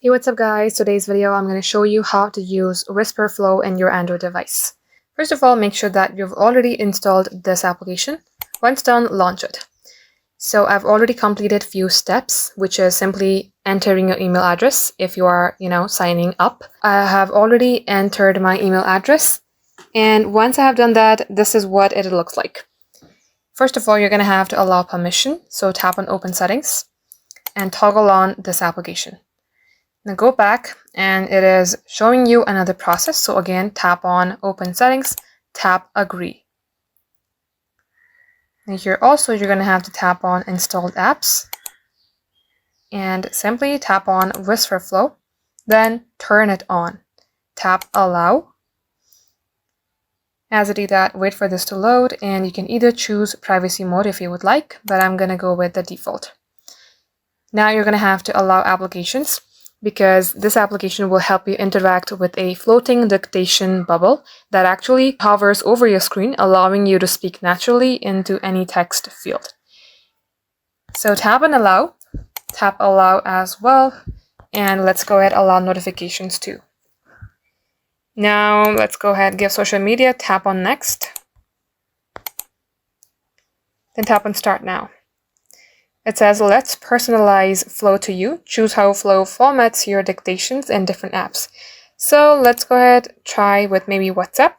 Hey, what's up guys? Today's video I'm going to show you how to use Wispr Flow in your Android device. First of all, make sure that you've already installed this application. Once done, launch it. So I've already completed few steps, which is simply entering your email address if you are, signing up. I have already entered my email address, and once I have done that, this is what it looks like. First of all, you're going to have to allow permission, so tap on Open Settings and toggle on this application. Now go back and it is showing you another process. So again, tap on Open Settings, tap Agree. And here also you're going to have to tap on Installed Apps and simply tap on Wispr Flow, then turn it on. Tap Allow. As I do that, wait for this to load, and you can either choose privacy mode if you would like, but I'm going to go with the default. Now you're going to have to allow applications, because this application will help you interact with a floating dictation bubble that actually hovers over your screen, allowing you to speak naturally into any text field. So tap on Allow, tap Allow as well, and let's go ahead and allow notifications too. Now let's go ahead and give social media, tap on Next, then tap on Start Now. It says, let's personalize Flow to you. Choose how Flow formats your dictations in different apps. So let's go ahead, try with maybe WhatsApp.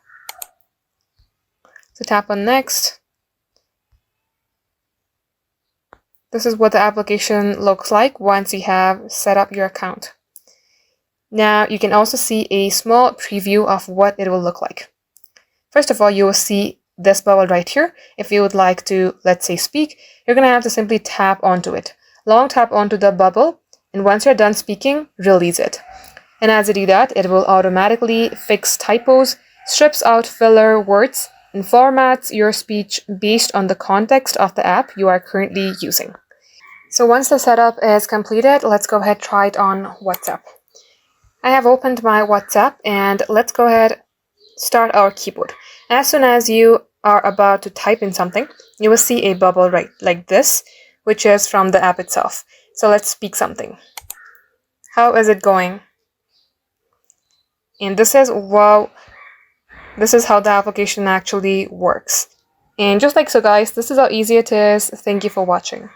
So tap on Next. This is what the application looks like once you have set up your account. Now you can also see a small preview of what it will look like. First of all, you will see this bubble right here. If you would like to, let's say, speak, you're going to have to simply tap onto it. Long tap onto the bubble, and once you're done speaking, release it. And as you do that, it will automatically fix typos, strips out filler words, and formats your speech based on the context of the app you are currently using. So once the setup is completed, let's go ahead and try it on WhatsApp. I have opened my WhatsApp, and let's go ahead start our keyboard. As soon as you are about to type in something, you will see a bubble right like this, which is from the app itself. So let's speak something. How is it going? And this is, wow, this is how the application actually works. And just like so guys, this is how easy it is. Thank you for watching.